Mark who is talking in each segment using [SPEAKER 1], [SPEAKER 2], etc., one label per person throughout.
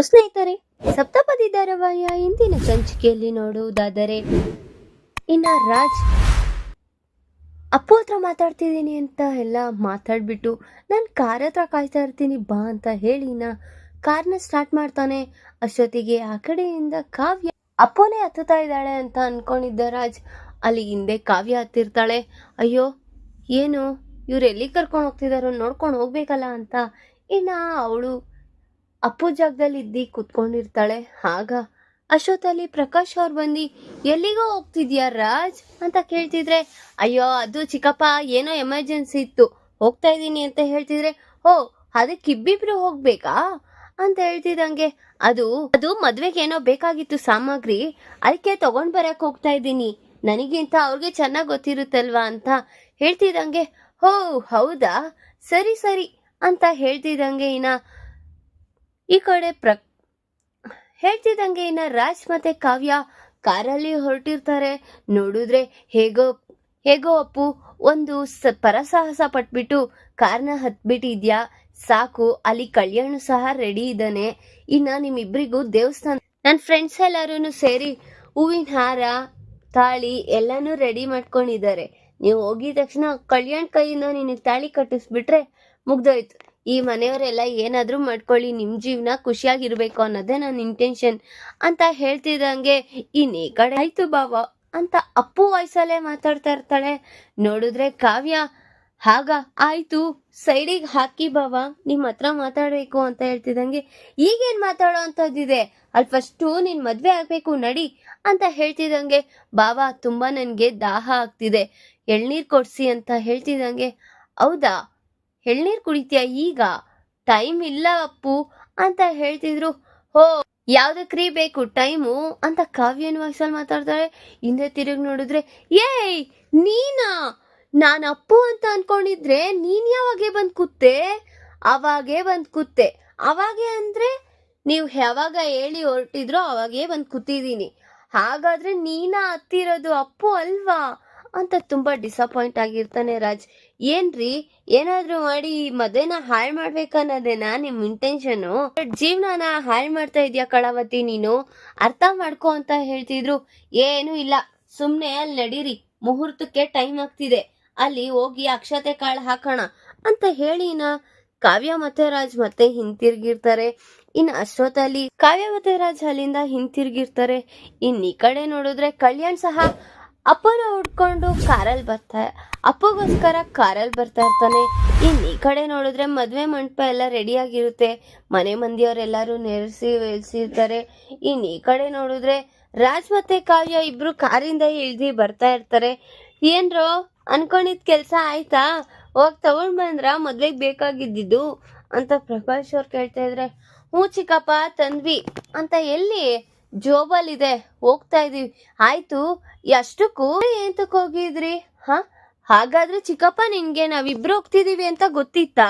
[SPEAKER 1] ಸ್ನೇಹಿತರೆ, ಸಪ್ತಪದಿ ಧಾರಾವಾಹಿಯ ಇಂದಿನ ಸಂಚಿಕೆಯಲ್ಲಿ ನೋಡುವುದಾದರೆ ರಾಜ್ ಅಪ್ಪು ಹತ್ರ ಮಾತಾಡ್ತಿದ್ದೀನಿ ಅಂತ ಎಲ್ಲ ಮಾತಾಡ್ಬಿಟ್ಟು ನಾನು ಕಾರ್ ಹತ್ರ ಕಾಯ್ತಾ ಇರ್ತೀನಿ ಬಾ ಅಂತ ಹೇಳಿ ಕಾರ್ನ ಸ್ಟಾರ್ಟ್ ಮಾಡ್ತಾನೆ. ಅಷ್ಟೊತ್ತಿಗೆ ಆ ಕಡೆಯಿಂದ ಕಾವ್ಯ ಅಪ್ಪನೇ ಹತ್ತುತ್ತಾ ಇದ್ದಾಳೆ ಅಂತ ಅನ್ಕೊಂಡಿದ್ದ ರಾಜ್ ಅಲ್ಲಿ ಹಿಂದೆ ಕಾವ್ಯ ಹತ್ತಿರ್ತಾಳೆ. ಅಯ್ಯೋ ಏನು ಇವ್ರು ಎಲ್ಲಿ ಕರ್ಕೊಂಡು ಹೋಗ್ತಿದಾರೋ ನೋಡ್ಕೊಂಡು ಹೋಗ್ಬೇಕಲ್ಲ ಅಂತ ಅವಳು ಅಪ್ಪು ಜಾಗದಲ್ಲಿ ಇದ್ದಿ ಕುತ್ಕೊಂಡಿರ್ತಾಳೆ. ಆಗ ಅಷ್ಟೊತ್ತಲ್ಲಿ ಪ್ರಕಾಶ್ ಅವ್ರು ಬಂದು ಎಲ್ಲಿಗೋ ಹೋಗ್ತಿದ್ಯಾ ರಾಜ್ ಅಂತ ಕೇಳ್ತಿದ್ರೆ, ಅಯ್ಯೋ ಅದು ಚಿಕ್ಕಪ್ಪ ಏನೋ ಎಮರ್ಜೆನ್ಸಿ ಇತ್ತು ಹೋಗ್ತಾ ಇದ್ದೀನಿ ಅಂತ ಹೇಳ್ತಿದ್ರೆ, ಓ ಅದಕ್ಕೆ ಇಬ್ಬಿಬ್ರು ಹೋಗ್ಬೇಕಾ ಅಂತ ಹೇಳ್ತಿದಂಗೆ, ಅದು ಮದ್ವೆಗೆ ಏನೋ ಬೇಕಾಗಿತ್ತು ಸಾಮಗ್ರಿ, ಅದಕ್ಕೆ ತಗೊಂಡ್ ಬರಕ್ ಹೋಗ್ತಾ ಇದ್ದೀನಿ, ನನಗಿಂತ ಅವ್ರಿಗೆ ಚೆನ್ನಾಗಿ ಗೊತ್ತಿರುತ್ತಲ್ವಾ ಅಂತ ಹೇಳ್ತಿದಂಗೆ, ಹೋ ಹೌದಾ ಸರಿ ಸರಿ ಅಂತ ಹೇಳ್ತಿದಂಗೆ ಈ ಕಡೆ ಹೇಳ್ತಿದ್ದಂಗೆ ರಾಜ್ ಮತ್ತೆ ಕಾವ್ಯ ಕಾರಲ್ಲಿ ಹೊರಟಿರ್ತಾರೆ. ನೋಡಿದ್ರೆ ಹೇಗೋ ಅಪ್ಪು ಒಂದು ಪರಸಾಹಸ ಪಟ್ಬಿಟ್ಟು ಕಾರ್ನ ಹತ್ಬಿಟ್ಟಿದ್ಯಾ, ಸಾಕು ಅಲ್ಲಿ ಕಲ್ಯಾಣ ಸಹ ರೆಡಿ ಇದ್ದಾನೆ. ನಿಮ್ಮಿಬ್ರಿಗೂ ದೇವಸ್ಥಾನ ನನ್ನ ಫ್ರೆಂಡ್ಸ್ ಎಲ್ಲರೂ ಸೇರಿ ಹೂವಿನ ಹಾರ ತಾಳಿ ಎಲ್ಲಾನು ರೆಡಿ ಮಾಡ್ಕೊಂಡಿದ್ದಾರೆ. ನೀವು ಹೋಗಿದ ತಕ್ಷಣ ಕಲ್ಯಾಣ್ ಕೈಯಿಂದ ನಿನಗೆ ತಾಳಿ ಕಟ್ಟಿಸ್ಬಿಟ್ರೆ ಮುಗ್ದೋಯ್ತು. ಈ ಮನೆಯವರೆಲ್ಲ ಏನಾದ್ರೂ ಮಾಡ್ಕೊಳ್ಳಿ, ನಿಮ್ ಜೀವನ ಖುಷಿಯಾಗಿರ್ಬೇಕು ಅನ್ನೋದೇ ನನ್ನ ಇಂಟೆನ್ಷನ್ ಅಂತ ಹೇಳ್ತಿದ್ದಂಗೆ ಈ ಕಡೆ ಆಯ್ತು ಬಾವ ಅಂತ ಅಪ್ಪು ವಯಸ್ಸಲ್ಲೇ ಮಾತಾಡ್ತಾ ಇರ್ತಾಳೆ. ನೋಡಿದ್ರೆ ಕಾವ್ಯ ಆಗ ಆಯ್ತು ಸೈಡಿಗೆ ಹಾಕಿ ಬಾವ ನಿಮ್ ಹತ್ರ ಮಾತಾಡ್ಬೇಕು ಅಂತ ಹೇಳ್ತಿದಂಗೆ, ಈಗೇನ್ ಮಾತಾಡೋ ಅಂತದ್ದಿದೆ ಅಲ್ಲಿ ಫಸ್ಟು ನಿನ್ ಮದ್ವೆ ಆಗ್ಬೇಕು ನಡಿ ಅಂತ ಹೇಳ್ತಿದಂಗೆ, ಬಾವ ತುಂಬಾ ನನ್ಗೆ ದಾಹ ಆಗ್ತಿದೆ ಎಳ್ನೀರ್ ಕೊಡ್ಸಿ ಅಂತ ಹೇಳ್ತಿದಂಗೆ, ಹೌದಾ ಎಳ್ನೀರ್ ಕುಡಿತೀಯ ಈಗ ಟೈಮ್ ಇಲ್ಲ ಅಪ್ಪು ಅಂತ ಹೇಳ್ತಿದ್ರು. ಹೋ ಯಾವ್ದಕ್ರೀ ಬೇಕು ಟೈಮು ಅಂತ ಕಾವ್ಯನ ವಾಯ್ಸಲ್ಲಿ ಮಾತಾಡ್ತಾಳೆ. ಹಿಂದೆ ತಿರುಗಿ ನೋಡಿದ್ರೆ, ಏಯ್ ನೀನಾ, ನಾನು ಅಪ್ಪು ಅಂತ ಅನ್ಕೊಂಡಿದ್ರೆ ನೀನ್ ಯಾವಾಗೆ ಬಂದ್ ಕೂತೆ? ಅವಾಗೇ ಬಂದ್ ಕೂತೆ. ಅವಾಗೆ ಅಂದ್ರೆ ನೀವು ಯಾವಾಗ ಹೇಳಿ ಹೊರಟಿದ್ರೋ ಅವಾಗೇ ಬಂದ್ ಕೂತಿದ್ದೀನಿ. ಹಾಗಾದ್ರೆ ನೀನಾ ಹತ್ತಿರೋದು ಅಪ್ಪು ಅಲ್ವಾ ಅಂತ ತುಂಬಾ ಡಿಸಪಾಯಿಂಟ್ ಆಗಿರ್ತಾನೆ ರಾಜ್. ಏನ್ರಿ ಏನಾದ್ರೂ ಮಾಡಿ ಮದ್ವೆನ ಹಾಳು ಮಾಡ್ಬೇಕನ್ನೋದೇನಾ ನಿಮ್ ಇಂಟೆನ್ಷನು? ಜೀವನನ ಹಾಳು ಮಾಡ್ತಾ ಇದ್ಯಾ ಕಳಾವತಿ, ನೀನು ಅರ್ಥ ಮಾಡ್ಕೊ ಅಂತ ಹೇಳ್ತಿದ್ರು. ಏನು ಇಲ್ಲ, ಸುಮ್ನೆ ಅಲ್ಲಿ ನಡೀರಿ, ಮುಹೂರ್ತಕ್ಕೆ ಟೈಮ್ ಆಗ್ತಿದೆ, ಅಲ್ಲಿ ಹೋಗಿ ಅಕ್ಷತೆ ಕಾಳು ಹಾಕೋಣ ಅಂತ ಹೇಳಿ ಕಾವ್ಯ ಮತ್ತೆ ರಾಜ್ ಮತ್ತೆ ಹಿಂತಿರ್ಗಿರ್ತಾರೆ. ಅಷ್ಟೊತ್ತಲ್ಲಿ ಕಾವ್ಯ ಮತ್ತೆ ರಾಜ್ ಅಲ್ಲಿಂದ ಹಿಂತಿರ್ಗಿರ್ತಾರೆ. ಈ ಕಡೆ ನೋಡಿದ್ರೆ ಕಲ್ಯಾಣ್ ಸಹ ಅಪ್ಪನ ಹುಡ್ಕೊಂಡು ಕಾರಲ್ಲಿ ಅಪ್ಪಗೋಸ್ಕರ ಕಾರಲ್ಲಿ ಬರ್ತಾ ಇರ್ತಾನೆ. ಈ ಕಡೆ ನೋಡಿದ್ರೆ ಮದ್ವೆ ಮಂಟಪ ಎಲ್ಲ ರೆಡಿ ಆಗಿರುತ್ತೆ, ಮನೆ ಮಂದಿಯವರೆಲ್ಲರೂ ನೆರೆಸಿರ್ತಾರೆ. ಈ ಕಡೆ ನೋಡಿದ್ರೆ ರಾಜ್ ಮತ್ತೆ ಕಾವ್ಯ ಇಬ್ರು ಕಾರಿಂದ ಇಳ್ದಿ ಬರ್ತಾ ಇರ್ತಾರೆ. ಏನ್ರೋ ಅನ್ಕೊಂಡಿದ್ ಕೆಲ್ಸ ಆಯ್ತಾ, ಹೋಗ್ ತಗೊಂಡ್ ಬಂದ್ರ ಮದ್ವೆಗ್ ಬೇಕಾಗಿದ್ದು ಅಂತ ಪ್ರಕಾಶ್ ಅವ್ರು ಕೇಳ್ತಾ ಇದ್ರೆ, ಹ್ಞೂ ಚಿಕ್ಕಪ್ಪ ತಂದ್ವಿ ಅಂತ, ಎಲ್ಲಿ ಜೋಬಲ್ ಇದೆ ಹೋಗ್ತಾ ಇದೀವಿ. ಆಯ್ತು ಎಷ್ಟಕ್ಕೂ ಎಂತಕ್ ಹೋಗಿದ್ರಿ? ಹಾಗಾದ್ರೆ ಚಿಕ್ಕಪ್ಪ ನಿನ್ಗೆ ನಾವಿಬ್ರು ಹೋಗ್ತಿದೀವಿ ಅಂತ ಗೊತ್ತಿತ್ತಾ?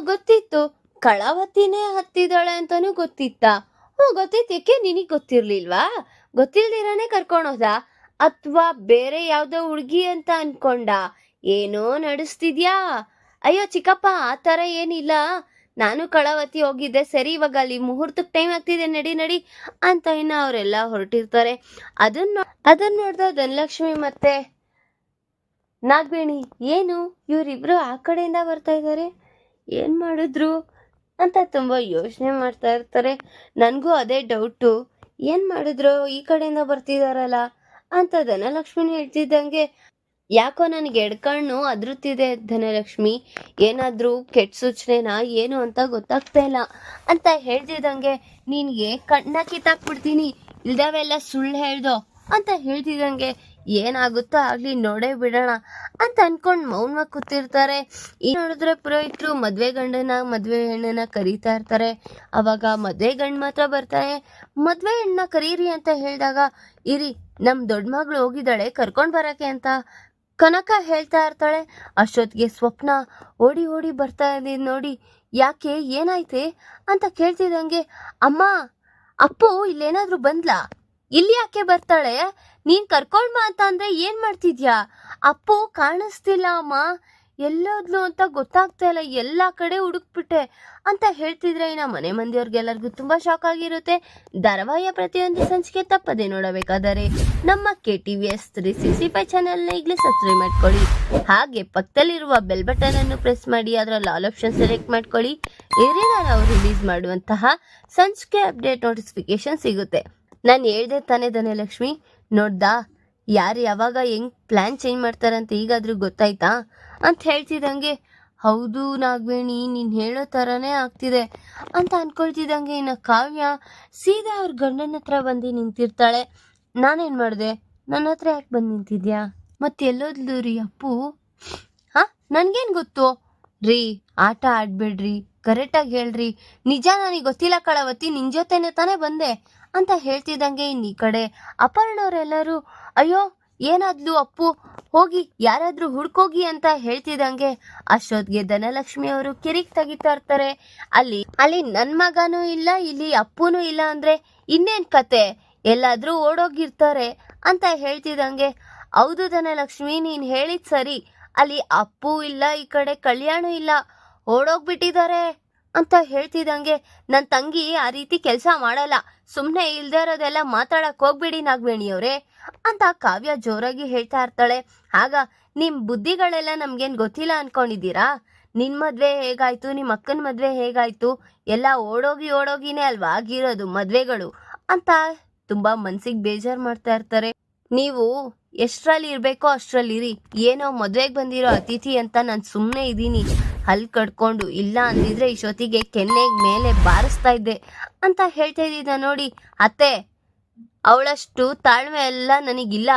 [SPEAKER 1] ಗೊತ್ತಿತ್ತು. ಕಳಾವತಿನೇ ಹತ್ತಿದಾಳೆ ಅಂತಾನು ಗೊತ್ತಿತ್ತಾ? ಗೊತ್ತಿತ್ತು. ಯಾಕೆ ನಿನಗ್ ಗೊತ್ತಿರ್ಲಿಲ್ವಾ? ಗೊತ್ತಿಲ್ದಿರಾನೆ ಕರ್ಕೊಂಡೋದ ಅಥವಾ ಬೇರೆ ಯಾವ್ದೋ ಹುಡ್ಗಿ ಅಂತ ಅನ್ಕೊಂಡ? ಏನೋ ನಡೆಸ್ತಿದ್ಯಾ? ಅಯ್ಯೋ ಚಿಕ್ಕಪ್ಪ ಆ ತರ ಏನಿಲ್ಲ, ನಾನು ಕಳಾವತಿ ಹೋಗಿದ್ದೆ, ಸರಿ ಇವಾಗ ಅಲ್ಲಿ ಮುಹೂರ್ತಕ್ಕೆ ಟೈಮ್ ಆಗ್ತಿದೆ ನಡಿ ಅಂತ ಅವರೆಲ್ಲ ಹೊರಟಿರ್ತಾರೆ. ಅದನ್ನ ನೋಡ್ದ ಧನಲಕ್ಷ್ಮಿ ಮತ್ತೆ ನಾಗವೇಣಿ, ಏನು ಇವರಿಬ್ರು ಆ ಕಡೆಯಿಂದ ಬರ್ತಾ ಇದ್ದಾರೆ, ಏನ್ ಮಾಡಿದ್ರು ಅಂತ ತುಂಬಾ ಯೋಚನೆ ಮಾಡ್ತಾ ಇರ್ತಾರೆ. ನನ್ಗೂ ಅದೇ ಡೌಟು, ಏನ್ ಮಾಡಿದ್ರು ಈ ಕಡೆಯಿಂದ ಬರ್ತಿದಾರಲ್ಲ ಅಂತ ಧನಲಕ್ಷ್ಮಿನ ಹೇಳ್ತಿದ್ದಂಗೆ, ಯಾಕೋ ನನಗೆ ಎಡ್ಕಣ್ಣು ಅದ್ರುತ್ತಿದೆ ಧನಲಕ್ಷ್ಮಿ, ಏನಾದ್ರೂ ಕೆಟ್ಟ ಸೂಚನೆನಾ ಏನು ಅಂತ ಗೊತ್ತಾಗ್ತಾ ಇಲ್ಲ ಅಂತ ಹೇಳ್ತಿದ್ದಂಗೆ, ನಿನ್ಗೆ ಕಣ್ಣ ಕಿತ್ತಾಕ್ಬಿಡ್ತೀನಿ ಇಲ್ದವೆಲ್ಲ ಸುಳ್ಳು ಹೇಳ್ದೋ ಅಂತ ಹೇಳ್ತಿದ್ದಂಗೆ, ಏನಾಗುತ್ತೋ ಆಗ್ಲಿ ನೋಡೇ ಬಿಡೋಣ ಅಂತ ಅನ್ಕೊಂಡ್ ಮೌನವಾಗಿ ಕೂತಿರ್ತಾರೆ. ನೋಡಿದ್ರೆ ಪುರೋಹಿತರು ಮದ್ವೆ ಗಂಡನ ಮದ್ವೆ ಹೆಣ್ಣನ ಕರೀತಾ ಇರ್ತಾರೆ. ಅವಾಗ ಮದ್ವೆ ಗಂಡ್ ಮಾತ್ರ ಬರ್ತಾರೆ. ಮದ್ವೆ ಹೆಣ್ಣ ಕರೀರಿ ಅಂತ ಹೇಳಿದಾಗ, ಇರಿ ನಮ್ ದೊಡ್ಡ ಮಗಳು ಹೋಗಿದ್ದಾಳೆ ಕರ್ಕೊಂಡ್ ಬರಕ್ಕೆ ಅಂತ ಕನಕ ಹೇಳ್ತಾ ಇರ್ತಾಳೆ. ಅಷ್ಟೊತ್ತಿಗೆ ಸ್ವಪ್ನ ಓಡಿ ಬರ್ತಾ ಇದ್ದೀನಿ ನೋಡಿ, ಯಾಕೆ ಏನಾಯ್ತೆ ಅಂತ ಕೇಳ್ತಿದ್ದಂಗೆ, ಅಮ್ಮ ಅಪ್ಪು ಇಲ್ಲೇನಾದ್ರೂ ಬಂದ್ಲಾ? ಇಲ್ಲಿ ಯಾಕೆ ಬರ್ತಾಳೆ? ನೀನ್ ಕರ್ಕೊಂಡ್ ಬಾ ಅಂತ ಅಂದ್ರೆ ಏನ್ ಮಾಡ್ತಿದ್ಯಾ? ಅಪ್ಪು ಕಾಣಿಸ್ತಿಲ್ಲ ಅಮ್ಮ, ಎಲ್ಲೋದ್ಲು ಅಂತ ಗೊತ್ತಾಗ್ತಾ ಇಲ್ಲ, ಎಲ್ಲ ಕಡೆ ಹುಡುಕ್ಬಿಟ್ಟೆ ಅಂತ ಹೇಳ್ತಿದ್ರೆ ಇನ್ನು ಮನೆ ಮಂದಿಯವ್ರಿಗೆಲ್ಲರಿಗೂ ತುಂಬ ಶಾಕ್ ಆಗಿರುತ್ತೆ. ಧಾರಾವಾಹಿಯ ಪ್ರತಿಯೊಂದು ಸಂಚಿಕೆ ತಪ್ಪದೆ ನೋಡಬೇಕಾದರೆ ನಮ್ಮ KTVS 365 ಚಾನೆಲ್ನ ಈಗಲೇ ಸಬ್ಸ್ಕ್ರೈಬ್ ಮಾಡ್ಕೊಳ್ಳಿ. ಹಾಗೆ ಪಕ್ಕದಲ್ಲಿರುವ ಬೆಲ್ ಬಟನ್ ಅನ್ನು ಪ್ರೆಸ್ ಮಾಡಿ ಅದರಲ್ಲಿ ಆಲ್ ಆಪ್ಷನ್ ಸೆಲೆಕ್ಟ್ ಮಾಡ್ಕೊಳ್ಳಿ. ಇದರಿಂದ ನಾವು ರಿಲೀಸ್ ಮಾಡುವಂತಹ ಸಂಚಿಕೆ ಅಪ್ಡೇಟ್ ನೋಟಿಫಿಕೇಶನ್ ಸಿಗುತ್ತೆ. ನಾನು ಹೇಳ್ದೆ ತಾನೇ ಧನಲಕ್ಷ್ಮಿ, ನೋಡ್ದಾ ಯಾರು ಯಾವಾಗ ಹೆಂಗ್ ಪ್ಲಾನ್ ಚೇಂಜ್ ಮಾಡ್ತಾರಂತ ಈಗಾದ್ರೂ ಗೊತ್ತಾಯ್ತಾ ಅಂತ ಹೇಳ್ತಿದ್ದಂಗೆ, ಹೌದು ನಾಗವೇಣಿ, ನೀನು ಹೇಳೋ ಥರನೇ ಆಗ್ತಿದೆ ಅಂತ ಅನ್ಕೊಳ್ತಿದ್ದಂಗೆ ಇನ್ನು ಕಾವ್ಯ ಸೀದಾ ಅವ್ರ ಗಂಡನ ಹತ್ರ ಬಂದು ನಿಂತಿರ್ತಾಳೆ. ನಾನೇನು ಮಾಡಿದೆ, ನನ್ನ ಹತ್ರ ಯಾಕೆ ಬಂದು ನಿಂತಿದ್ಯಾ, ಮತ್ತೆ ಎಲ್ಲೋದ್ಲು ರೀ ಅಪ್ಪು? ನನ್ಗೇನು ಗೊತ್ತು ರೀ, ಆಟ ಆಡ್ಬೇಡ್ರಿ, ಕರೆಕ್ಟಾಗಿ ಹೇಳ್ರಿ, ನಿಜ ನನಗೆ ಗೊತ್ತಿಲ್ಲ ಕಳವತ್ತಿ, ನಿನ್ ಜೊತೆನೆ ತಾನೇ ಬಂದೆ ಅಂತ ಹೇಳ್ತಿದ್ದಂಗೆ ಇನ್ನು ಈ ಕಡೆ ಅಪರ್ಣವರೆಲ್ಲರೂ ಅಯ್ಯೋ ಏನಾದ್ಲು ಅಪ್ಪು, ಹೋಗಿ ಯಾರಾದ್ರೂ ಹುಡ್ಕೋಗಿ ಅಂತ ಹೇಳ್ತಿದ್ದಂಗೆ ಅಷ್ಟೊತ್ತಿಗೆ ಧನಲಕ್ಷ್ಮಿ ಅವರು ಕಿರಿಕ್ ತೆಗಿತಾ ಇರ್ತಾರೆ. ಅಲ್ಲಿ ನನ್ ಮಗನೂ ಇಲ್ಲ, ಇಲ್ಲಿ ಅಪ್ಪನೂ ಇಲ್ಲ ಅಂದ್ರೆ ಇನ್ನೇನ್ ಕತೆ, ಎಲ್ಲಾದ್ರೂ ಓಡೋಗಿರ್ತಾರೆ ಅಂತ ಹೇಳ್ತಿದ್ದಂಗೆ, ಹೌದು ಧನಲಕ್ಷ್ಮಿ, ನೀನ್ ಹೇಳಿದ್ ಸರಿ, ಅಲ್ಲಿ ಅಪ್ಪು ಇಲ್ಲ, ಈ ಕಡೆ ಕಲ್ಯಾಣು ಇಲ್ಲ, ಓಡೋಗ್ಬಿಟ್ಟಿದ್ದಾರೆ ಅಂತ ಹೇಳ್ತಿದ್ದಂಗೆ, ನನ್ನ ತಂಗಿ ಆ ರೀತಿ ಕೆಲಸ ಮಾಡಲ್ಲ, ಸುಮ್ಮನೆ ಇಲ್ದೇ ಇರೋದೆಲ್ಲ ಮಾತಾಡಕ್ ಹೋಗ್ಬೇಡಿ ನಾಗವೇಣಿಯವ್ರೆ ಅಂತ ಕಾವ್ಯ ಜೋರಾಗಿ ಹೇಳ್ತಾ ಇರ್ತಾಳೆ. ಆಗ ನಿಮ್ ಬುದ್ಧಿಗಳೆಲ್ಲ ನಮ್ಗೇನ್ ಗೊತ್ತಿಲ್ಲ ಅನ್ಕೊಂಡಿದ್ದೀರಾ? ನಿನ್ ಮದ್ವೆ ಹೇಗಾಯ್ತು, ನಿಮ್ಮ ಅಕ್ಕನ ಮದ್ವೆ ಹೇಗಾಯ್ತು, ಎಲ್ಲ ಓಡೋಗಿನೇ ಅಲ್ವಾ ಆಗಿರೋದು ಮದ್ವೆಗಳು ಅಂತ ತುಂಬಾ ಮನ್ಸಿಗೆ ಬೇಜಾರ್ ಮಾಡ್ತಾ ಇರ್ತಾರೆ. ನೀವು ಎಷ್ಟ್ರಲ್ಲಿ ಇರ್ಬೇಕೋ ಅಷ್ಟ್ರಲ್ಲಿರಿ, ಏನೋ ಮದ್ವೆಗೆ ಬಂದಿರೋ ಅತಿಥಿ ಅಂತ ನಾನು ಸುಮ್ಮನೆ ಇದ್ದೀನಿ ಹಲ್ ಕಡ್ಕೊಂಡು, ಇಲ್ಲ ಅಂದಿದ್ರೆ ಇಷ್ಟೊತ್ತಿಗೆ ಕೆನ್ನೆಗೆ ಮೇಲೆ ಬಾರಿಸ್ತಾ ಇದ್ದೆ ಅಂತ ಹೇಳ್ತಾ ಇದ್ದಿದ್ದ ನೋಡಿ. ಅತ್ತೆ, ಅವಳಷ್ಟು ತಾಳ್ಮೆ ಎಲ್ಲ ನನಗಿಲ್ಲ,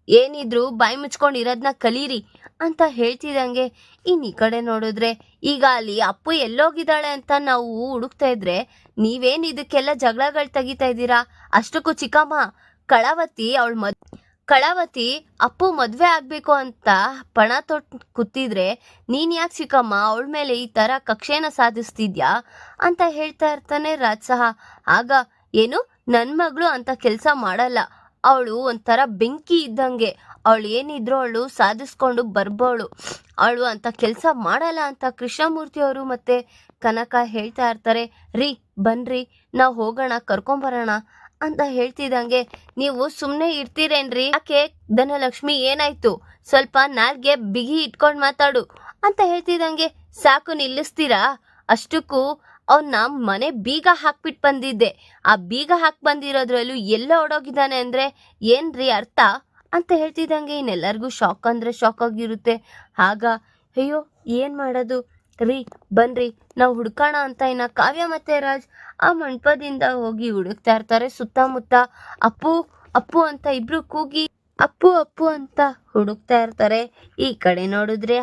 [SPEAKER 1] ಏನಿದ್ರು ಬಾಯಿ ಮುಚ್ಕೊಂಡು ಇರೋದನ್ನ ಕಲೀರಿ ಅಂತ ಹೇಳ್ತಿದ್ದಂಗೆ ಇನ್ನು ಈ ಕಡೆ ನೋಡಿದ್ರೆ ಈಗ ಅಲ್ಲಿ ಅಪ್ಪು ಎಲ್ಲೋಗಿದ್ದಾಳೆ ಅಂತ ನಾವು ಹುಡುಕ್ತಾ ಇದ್ರೆ ನೀವೇನು ಇದಕ್ಕೆಲ್ಲ ಜಗಳಗಳು ತೆಗಿತಾ ಇದ್ದೀರಾ? ಅಷ್ಟಕ್ಕೂ ಚಿಕ್ಕಮ್ಮ, ಕಳಾವತಿ ಅಪ್ಪು ಮದ್ವೆ ಆಗ್ಬೇಕು ಅಂತ ಪಣ ತೊಟ್ಟು ಕೂತಿದ್ರೆ ನೀನ್ ಯಾಕೆ ಚಿಕ್ಕಮ್ಮ ಅವಳ ಮೇಲೆ ಈ ತರ ಕಕ್ಷೆನ ಸಾಧಿಸ್ತಿದ್ಯಾ ಅಂತ ಹೇಳ್ತಾ ಇರ್ತಾನೆ ರಾಜ್ ಸಹ. ಆಗ ಏನು, ನನ್ ಮಗಳು ಅಂತ ಕೆಲಸ ಮಾಡಲ್ಲ, ಅವಳು ಒಂಥರ ಬೆಂಕಿ ಇದ್ದಂಗೆ, ಅವಳು ಏನಿದ್ರು ಅವಳು ಸಾಧಿಸ್ಕೊಂಡು ಬರ್ಬೋಳು, ಅವಳು ಅಂತ ಕೆಲಸ ಮಾಡಲ್ಲ ಅಂತ ಕೃಷ್ಣಮೂರ್ತಿ ಅವರು ಮತ್ತೆ ಕನಕ ಹೇಳ್ತಾ ಇರ್ತಾರೆ. ರೀ ಬನ್ರಿ, ನಾವು ಹೋಗೋಣ, ಕರ್ಕೊಂಬರೋಣ ಅಂತ ಹೇಳ್ತಿದ್ದಂಗೆ, ನೀವು ಸುಮ್ಮನೆ ಇರ್ತೀರೇನ್ರಿ? ಯಾಕೆ ಧನಲಕ್ಷ್ಮಿ, ಏನಾಯ್ತು? ಸ್ವಲ್ಪ ನಾಲ್ಗೆ ಬಿಗಿ ಇಟ್ಕೊಂಡು ಮಾತಾಡು ಅಂತ ಹೇಳ್ತಿದ್ದಂಗೆ, ಸಾಕು ನಿಲ್ಲಿಸ್ತೀರಾ? ಅಷ್ಟಕ್ಕೂ ಅವ್ನ ಮನೆ ಬೀಗ ಹಾಕ್ಬಿಟ್ಟು ಬಂದಿದ್ದೆ, ಆ ಬೀಗ ಹಾಕಿ ಬಂದಿರೋದ್ರಲ್ಲೂ ಎಲ್ಲ ಓಡೋಗಿದ್ದಾನೆ ಅಂದ್ರೆ ಏನ್ರಿ ಅರ್ಥ ಅಂತ ಹೇಳ್ತಿದ್ದಂಗೆ ಇನ್ನೆಲ್ಲರಿಗೂ ಶಾಕ್ ಅಂದ್ರೆ ಶಾಕ್ ಆಗಿರುತ್ತೆ. ಆಗ ಅಯ್ಯೋ ಏನ್ ಮಾಡೋದು ರೀ, ಬನ್ರಿ ನಾವು ಹುಡ್ಕೋಣ ಅಂತ ಇನ್ನ ಕಾವ್ಯ ಮತ್ತೆ ರಾಜ್ ಆ ಮಂಟಪದಿಂದ ಹೋಗಿ ಹುಡುಕ್ತಾ ಇರ್ತಾರೆ. ಸುತ್ತಮುತ್ತ ಅಪ್ಪು ಅಪ್ಪು ಅಂತ ಇಬ್ರು ಕೂಗಿ ಅಪ್ಪು ಅಪ್ಪು ಅಂತ ಹುಡುಕ್ತಾ ಇರ್ತಾರೆ. ಈ ಕಡೆ ನೋಡಿದ್ರೆ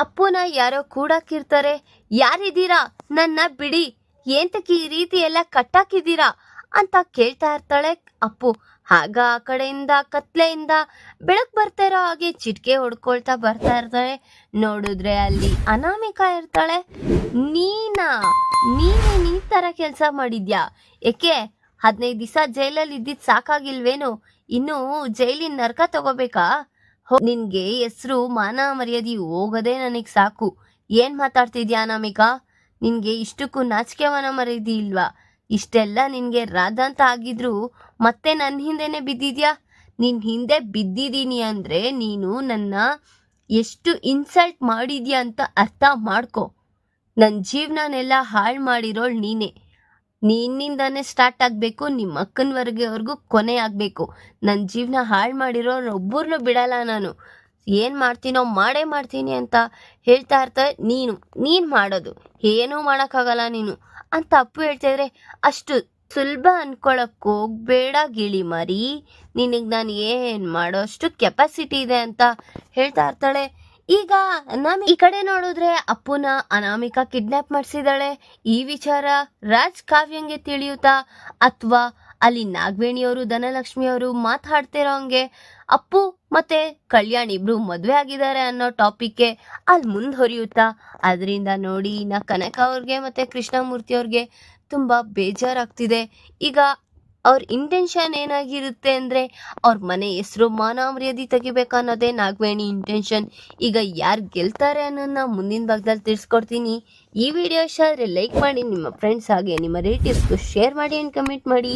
[SPEAKER 1] ಅಪ್ಪುನ ಯಾರೋ ಕೂಡಾಕಿರ್ತಾರೆ. ಯಾರಿದ್ದೀರಾ, ನನ್ನ ಬಿಡಿ, ಏಂತಕ್ಕೆ ಈ ರೀತಿ ಎಲ್ಲ ಕಟ್ಟಾಕಿದ್ದೀರಾ ಅಂತ ಕೇಳ್ತಾ ಇರ್ತಾಳೆ ಅಪ್ಪು. ಆಗ ಆ ಕಡೆಯಿಂದ ಕತ್ಲೆಯಿಂದ ಬೆಳಕು ಬರ್ತಾ ಇರೋ ಹಾಗೆ ಚಿಟ್ಕೆ ಹೊಡ್ಕೊಳ್ತಾ ಬರ್ತಾ ಇರ್ತಾಳೆ. ನೋಡಿದ್ರೆ ಅಲ್ಲಿ ಅನಾಮಿಕಾ ಇರ್ತಾಳೆ. ನೀನೇನ್ ಈ ತರ ಕೆಲಸ ಮಾಡಿದ್ಯಾ? ಏಕೆ 15 ದಿವಸ ಜೈಲಲ್ಲಿ ಇದ್ದಿದ್ ಸಾಕಾಗಿಲ್ವೇನು? ಇನ್ನು ಜೈಲಿನ ನರ್ಕ ತಗೋಬೇಕಾ? ನಿನ್ಗೆ ಹೆಸರು ಮಾನ ಮರ್ಯಾದೆ ಹೋಗೋದೇ ನನಗ್ ಸಾಕು. ಏನ್ ಮಾತಾಡ್ತಿದ್ಯಾ ಅನಾಮಿಕಾ? ನಿನ್ಗೆ ಇಷ್ಟಕ್ಕೂ ನಾಚಿಕೆ ಮಾನ ಮರ್ಯಾದೆ ಇಲ್ವಾ? ಇಷ್ಟೆಲ್ಲ ನಿನ್ಗೆ ರಾಧ ಅಂತ ಆಗಿದ್ರು ಮತ್ತೆ ನನ್ನ ಹಿಂದೆನೆ ಬಿದ್ದಿದ್ಯಾ? ನಿನ್ ಹಿಂದೆ ಬಿದ್ದಿದ್ದೀನಿ ಅಂದ್ರೆ ನೀನು ನನ್ನ ಎಷ್ಟು ಇನ್ಸಲ್ಟ್ ಮಾಡಿದ್ಯಾ ಅಂತ ಅರ್ಥ ಮಾಡ್ಕೊ. ನನ್ನ ಜೀವನನೆಲ್ಲ ಹಾಳು ಮಾಡಿರೋಳು ನೀನೇ. ನಿನ್ನಿಂದಾನೇ ಸ್ಟಾರ್ಟ್ ಆಗಬೇಕು, ನಿಮ್ಮ ಅಕ್ಕನವರೆಗೆವರೆಗೂ ಕೊನೆ ಆಗಬೇಕು. ನನ್ನ ಜೀವನ ಹಾಳು ಮಾಡಿರೋರು ಒಬ್ಬರನ್ನೂ ಬಿಡಲ್ಲ ನಾನು. ಏನು ಮಾಡ್ತೀನೋ ಮಾಡೇ ಮಾಡ್ತೀನಿ ಅಂತ ಹೇಳ್ತಾ ಇರ್ತಾರೆ. ನೀನು ಮಾಡೋದು ಏನೂ ಮಾಡೋಕ್ಕಾಗಲ್ಲ ನೀನು ಅಂತ ಅಪ್ಪು ಹೇಳ್ತಿದ್ರೆ, ಅಷ್ಟು ಸುಲಭ ಅನ್ಕೊಳಕ್ ಹೋಗ್ಬೇಡ ಗಿಳಿ ಮರಿ, ನಿನಗೆ ನಾನು ಏನು ಮಾಡೋ ಅಷ್ಟು ಕೆಪಾಸಿಟಿ ಇದೆ ಅಂತ ಹೇಳ್ತಾ ಇರ್ತಾಳೆ. ಈಗ ಈ ಕಡೆ ನೋಡಿದ್ರೆ ಅಪ್ಪುನ ಅನಾಮಿಕಾ ಕಿಡ್ನಾಪ್ ಮಾಡಿಸಿದಾಳೆ. ಈ ವಿಚಾರ ರಾಜ್ ಕಾವ್ಯಂಗೆ ತಿಳಿಯುತ್ತಾ ಅಥವಾ ಅಲ್ಲಿ ನಾಗವೇಣಿಯವರು ಧನಲಕ್ಷ್ಮಿಯವರು ಮಾತಾಡ್ತಿರೋ ಹಂಗೆ ಅಪ್ಪು ಮತ್ತೆ ಕಲ್ಯಾಣ್ ಇಬ್ರು ಮದ್ವೆ ಆಗಿದ್ದಾರೆ ಅನ್ನೋ ಟಾಪಿಕ್ಗೆ ಅಲ್ಲಿ ಮುಂದುವರಿಯುತ್ತಾ ಅದರಿಂದ ನೋಡಿ ಕನಕ ಅವ್ರಿಗೆ ಮತ್ತೆ ಕೃಷ್ಣಮೂರ್ತಿ ಅವ್ರಿಗೆ ತುಂಬಾ ಬೇಜಾರಾಗ್ತಿದೆ. ಈಗ ಅವ್ರ ಇಂಟೆನ್ಷನ್ ಏನಾಗಿರುತ್ತೆ ಅಂದರೆ ಅವ್ರ ಮನೆ ಹೆಸರು ಮಾನ ಮರ್ಯಾದೆ ತೆಗಿಬೇಕನ್ನೋದೇ ನಾಗವೇಣಿ ಇಂಟೆನ್ಷನ್. ಈಗ ಯಾರು ಗೆಲ್ತಾರೆ ಅನ್ನೋದನ್ನ ಮುಂದಿನ ಭಾಗದಲ್ಲಿ ತಿಳಿಸ್ಕೊಡ್ತೀನಿ. ಈ ವಿಡಿಯೋ ಇಷ್ಟ ಆದರೆ ಲೈಕ್ ಮಾಡಿ, ನಿಮ್ಮ ಫ್ರೆಂಡ್ಸ್ ಹಾಗೆ ನಿಮ್ಮ ರಿಲೇಟಿವ್ಸ್ಗೂ ಶೇರ್ ಮಾಡಿ ಆ್ಯಂಡ್ ಕಮೆಂಟ್ ಮಾಡಿ.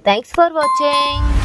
[SPEAKER 1] Thanks for watching.